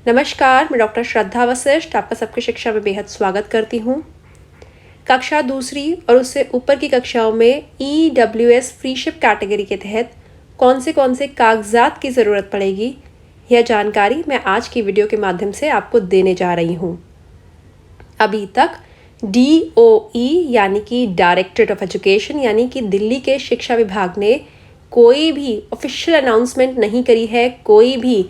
नमस्कार, मैं डॉक्टर श्रद्धा वशिष्ठ आपका सबकी शिक्षा में बेहद स्वागत करती हूँ। कक्षा दूसरी और उससे ऊपर की कक्षाओं में EWS फ्रीशिप कैटेगरी के तहत कौन से कागजात की ज़रूरत पड़ेगी, यह जानकारी मैं आज की वीडियो के माध्यम से आपको देने जा रही हूँ। अभी तक DOE यानी कि डायरेक्टरेट ऑफ एजुकेशन यानी कि दिल्ली के शिक्षा विभाग ने कोई भी ऑफिशियल अनाउंसमेंट नहीं करी है, कोई भी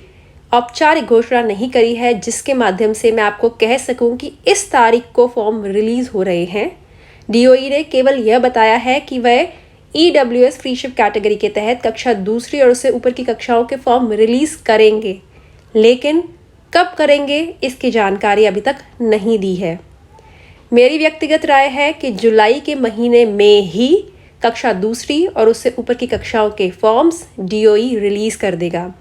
औपचारिक घोषणा नहीं करी है जिसके माध्यम से मैं आपको कह सकूं कि इस तारीख को फॉर्म रिलीज़ हो रहे हैं। DOE ने केवल यह बताया है कि वह EWS फ्रीशिप कैटेगरी के तहत कक्षा दूसरी और उससे ऊपर की कक्षाओं के फॉर्म रिलीज़ करेंगे, लेकिन कब करेंगे इसकी जानकारी अभी तक नहीं दी है। मेरी व्यक्तिगत राय है कि जुलाई के महीने में ही कक्षा दूसरी और उससे ऊपर की कक्षाओं के फॉर्म्स DOE रिलीज़ कर देगा।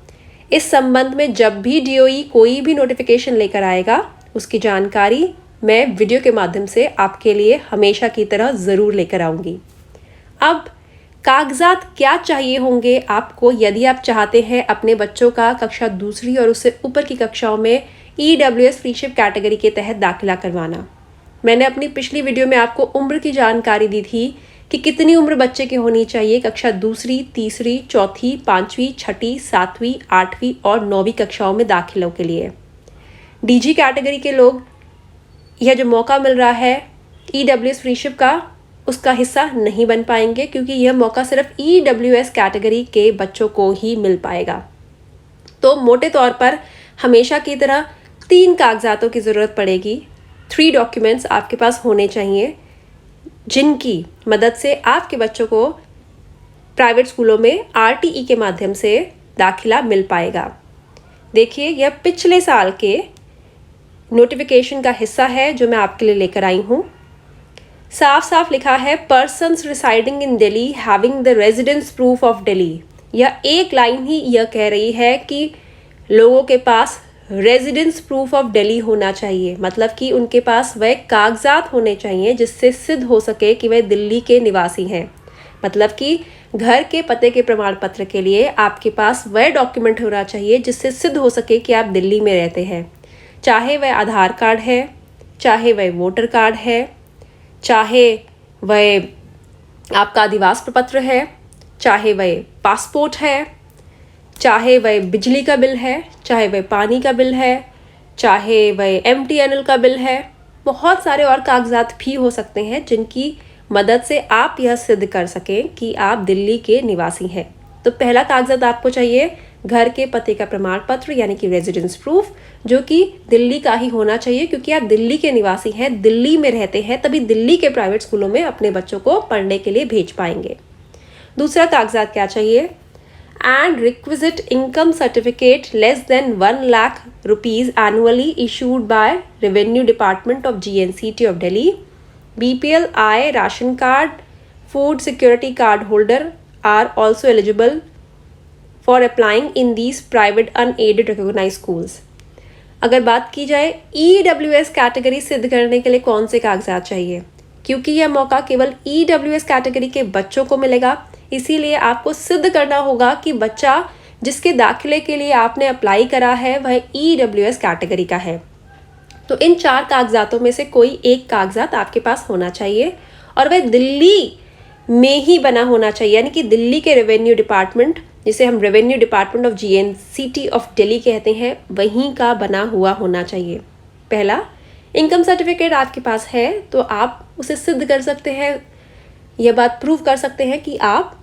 इस संबंध में जब भी DOE कोई भी नोटिफिकेशन लेकर आएगा, उसकी जानकारी मैं वीडियो के माध्यम से आपके लिए हमेशा की तरह ज़रूर लेकर आऊँगी। अब कागजात क्या चाहिए होंगे आपको यदि आप चाहते हैं अपने बच्चों का कक्षा दूसरी और उससे ऊपर की कक्षाओं में EWS फ्रीशिप कैटेगरी के तहत दाखिला करवाना। मैंने अपनी पिछली वीडियो में आपको उम्र की जानकारी दी थी कि कितनी उम्र बच्चे की होनी चाहिए कक्षा दूसरी, तीसरी, चौथी, पाँचवीं, छठी, सातवीं, आठवीं और नौवीं कक्षाओं में दाखिलों के लिए। DG कैटेगरी के लोग यह जो मौका मिल रहा है EWS फ्रीशिप का, उसका हिस्सा नहीं बन पाएंगे क्योंकि यह मौका सिर्फ EWS कैटेगरी के बच्चों को ही मिल पाएगा। तो मोटे तौर पर हमेशा की तरह 3 कागजातों की ज़रूरत पड़ेगी। 3 डॉक्यूमेंट्स आपके पास होने चाहिए जिनकी मदद से आपके बच्चों को प्राइवेट स्कूलों में RTE के माध्यम से दाखिला मिल पाएगा। देखिए, यह पिछले साल के नोटिफिकेशन का हिस्सा है जो मैं आपके लिए लेकर आई हूँ। साफ साफ लिखा है, persons residing in Delhi having the residence proof of Delhi. यह एक लाइन ही यह कह रही है कि लोगों के पास रेजिडेंस प्रूफ ऑफ दिल्ली होना चाहिए, मतलब कि उनके पास वह कागजात होने चाहिए जिससे सिद्ध हो सके कि वह दिल्ली के निवासी हैं। मतलब कि घर के पते के प्रमाण पत्र के लिए आपके पास वह डॉक्यूमेंट होना चाहिए जिससे सिद्ध हो सके कि आप दिल्ली में रहते हैं। चाहे वह आधार कार्ड है, चाहे वह वोटर कार्ड है, चाहे वह आपका अधिवास प्रपत्र है, चाहे वह पासपोर्ट है, चाहे वह बिजली का बिल है, चाहे वह पानी का बिल है, चाहे वह MTNL का बिल है। बहुत सारे और कागजात भी हो सकते हैं जिनकी मदद से आप यह सिद्ध कर सकें कि आप दिल्ली के निवासी हैं। तो पहला कागजात आपको चाहिए घर के पते का प्रमाण पत्र यानी कि रेजिडेंस प्रूफ, जो कि दिल्ली का ही होना चाहिए क्योंकि आप दिल्ली के निवासी हैं, दिल्ली में रहते हैं, तभी दिल्ली के प्राइवेट स्कूलों में अपने बच्चों को पढ़ने के लिए भेज पाएंगे। दूसरा कागजात क्या चाहिए? And requisite income certificate less than 1 lakh rupees annually issued by Revenue Department of GNCT of Delhi. BPL, I, ration card, food security card holder are also eligible for applying in these private unaided recognized schools. अगर बात की जाए EWS category सिद्ध करने के लिए कौन से कागजात चाहिए, क्योंकि यह मौका केवल EWS कैटेगरी के बच्चों को मिलेगा, इसीलिए आपको सिद्ध करना होगा कि बच्चा जिसके दाखिले के लिए आपने अप्लाई करा है वह EWS कैटेगरी का है। तो इन 4 कागजातों में से कोई एक कागजात आपके पास होना चाहिए और वह दिल्ली में ही बना होना चाहिए, यानी कि दिल्ली के रेवेन्यू डिपार्टमेंट, जिसे हम revenue department of GNCT of Delhi कहते हैं, वहीं का बना हुआ होना चाहिए। पहला, इनकम सर्टिफिकेट आपके पास है तो आप उसे सिद्ध कर सकते हैं, यह बात प्रूव कर सकते हैं कि आप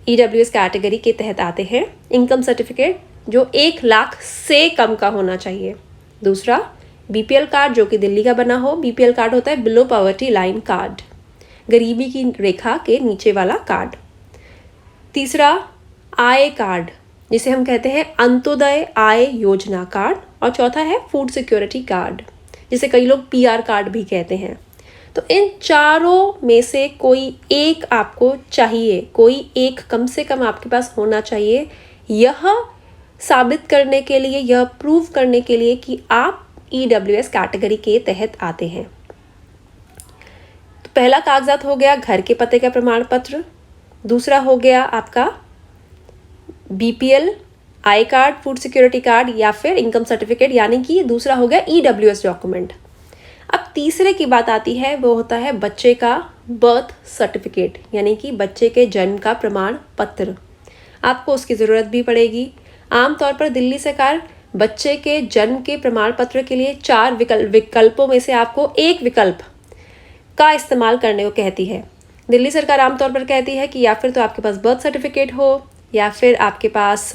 EWS कैटेगरी के तहत आते हैं। इनकम सर्टिफिकेट जो 1 लाख से कम का होना चाहिए। दूसरा, BPL कार्ड जो कि दिल्ली का बना हो। BPL कार्ड होता है बिलो पॉवर्टी लाइन कार्ड, गरीबी की रेखा के नीचे वाला कार्ड। तीसरा, आय कार्ड जिसे हम कहते हैं अंत्योदय आय योजना कार्ड। और चौथा है फूड सिक्योरिटी कार्ड जिसे कई लोग PR कार्ड भी कहते हैं। तो इन चारों में से कोई एक आपको चाहिए, कोई एक कम से कम आपके पास होना चाहिए, यह साबित करने के लिए, यह प्रूव करने के लिए कि आप EWS कैटेगरी के तहत आते हैं। तो पहला कागजात हो गया घर के पते का प्रमाण पत्र। दूसरा हो गया आपका BPL I card, food security card या फिर इनकम सर्टिफिकेट, यानी कि दूसरा हो गया EWS डॉक्यूमेंट। अब तीसरे की बात आती है, वो होता है बच्चे का बर्थ सर्टिफिकेट, यानी कि बच्चे के जन्म का प्रमाण पत्र। आपको उसकी ज़रूरत भी पड़ेगी। आमतौर पर दिल्ली सरकार बच्चे के जन्म के प्रमाण पत्र के लिए 4 विकल्पों में से आपको एक विकल्प का इस्तेमाल करने को कहती है। दिल्ली सरकार आमतौर पर कहती है कि या फिर तो आपके पास बर्थ सर्टिफिकेट हो, या फिर आपके पास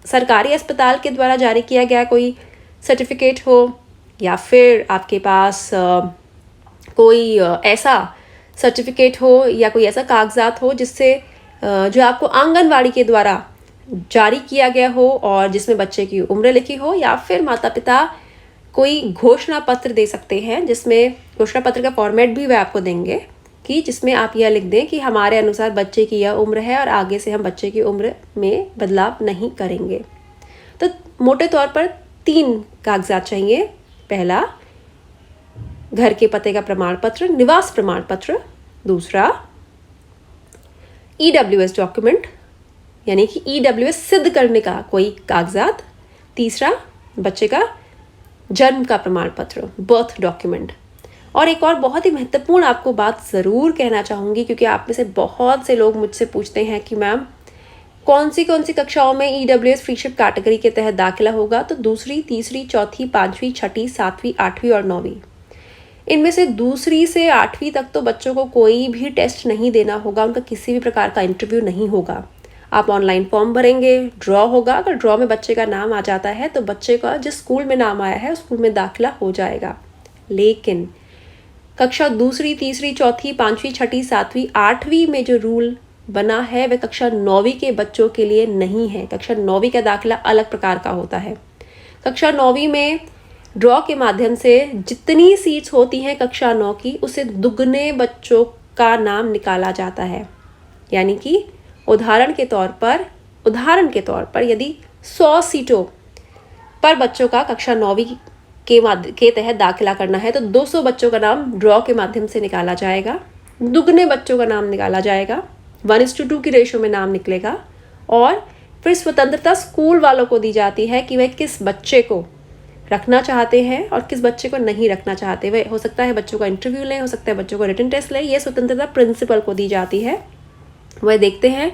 सरकारी अस्पताल के द्वारा जारी किया गया कोई सर्टिफिकेट हो, या फिर आपके पास कोई ऐसा सर्टिफिकेट हो या कोई ऐसा कागजात हो जिससे जो आपको आंगनवाड़ी के द्वारा जारी किया गया हो और जिसमें बच्चे की उम्र लिखी हो, या फिर माता पिता कोई घोषणा पत्र दे सकते हैं, जिसमें घोषणा पत्र का फॉर्मेट भी वह आपको देंगे कि जिसमें आप यह लिख दें कि हमारे अनुसार बच्चे की यह उम्र है और आगे से हम बच्चे की उम्र में बदलाव नहीं करेंगे। तो मोटे तौर पर 3 कागजात चाहिए। पहला, घर के पते का प्रमाण पत्र, निवास प्रमाण पत्र। दूसरा, EWS डॉक्यूमेंट, यानी कि EWS सिद्ध करने का कोई कागजात। तीसरा, बच्चे का जन्म का प्रमाण पत्र, बर्थ डॉक्यूमेंट। और एक और बहुत ही महत्वपूर्ण आपको बात ज़रूर कहना चाहूँगी, क्योंकि आप में से बहुत से लोग मुझसे पूछते हैं कि मैम कौन सी कक्षाओं में EWS फ्रीशिप कैटेगरी के तहत दाखिला होगा। तो दूसरी, तीसरी, चौथी, 5वीं, 6ठी, 7वीं, 8वीं और 9वीं। इनमें से दूसरी से 8वीं तक तो बच्चों को कोई भी टेस्ट नहीं देना होगा, उनका किसी भी प्रकार का इंटरव्यू नहीं होगा। आप ऑनलाइन फॉर्म भरेंगे, ड्रॉ होगा। अगर ड्रॉ में बच्चे का नाम आ जाता है तो बच्चे का जिस स्कूल में नाम आया है उस स्कूल में दाखिला हो जाएगा। लेकिन कक्षा दूसरी, तीसरी, चौथी, 5वीं, 6ठी, 7वीं, 8वीं में जो रूल बना है वह कक्षा 9वीं के बच्चों के लिए नहीं है। कक्षा 9वीं का दाखिला अलग प्रकार का होता है। कक्षा 9वीं में ड्रॉ के माध्यम से जितनी सीट्स होती हैं कक्षा 9 की, उससे दुगने बच्चों का नाम निकाला जाता है। यानी कि उदाहरण के तौर पर यदि 100 सीटों पर बच्चों का कक्षा 9वीं के तहत दाखिला करना है तो 200 बच्चों का नाम ड्रॉ के माध्यम से निकाला जाएगा, दुगने बच्चों का नाम निकाला जाएगा, 1:2 की रेशो में नाम निकलेगा। और फिर स्वतंत्रता स्कूल वालों को दी जाती है कि वह किस बच्चे को रखना चाहते हैं और किस बच्चे को नहीं रखना चाहते। वह हो सकता है बच्चों का इंटरव्यू लें, हो सकता है बच्चों को रिटन टेस्ट लें। ये स्वतंत्रता प्रिंसिपल को दी जाती है। वह देखते हैं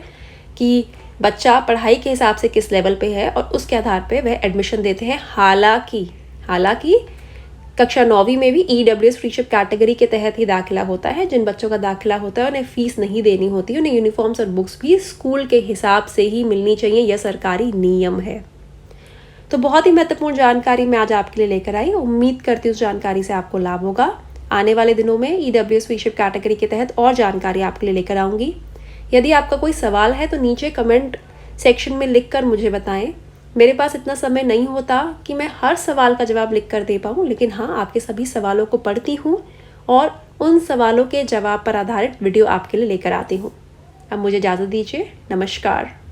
कि बच्चा पढ़ाई के हिसाब से किस लेवल पे है और उसके आधार पे वह एडमिशन देते हैं। हालांकि कक्षा 9वीं में भी EWS फ्रीशिप कैटेगरी के तहत ही दाखिला होता है। जिन बच्चों का दाखिला होता है उन्हें फीस नहीं देनी होती, उन्हें यूनिफॉर्म्स और बुक्स भी स्कूल के हिसाब से ही मिलनी चाहिए। यह सरकारी नियम है। तो बहुत ही महत्वपूर्ण जानकारी मैं आज आपके लिए लेकर आई। उम्मीद करती हूँ उस जानकारी से आपको लाभ होगा। आने वाले दिनों में EWS फ्रीशिप कैटेगरी के तहत और जानकारी आपके लिए लेकर आऊँगी। यदि आपका कोई सवाल है तो नीचे कमेंट सेक्शन में लिखकर मुझे बताएं। मेरे पास इतना समय नहीं होता कि मैं हर सवाल का जवाब लिख कर दे पाऊँ, लेकिन हाँ, आपके सभी सवालों को पढ़ती हूँ और उन सवालों के जवाब पर आधारित वीडियो आपके लिए लेकर आती हूँ। अब मुझे इजाज़त दीजिए। नमस्कार।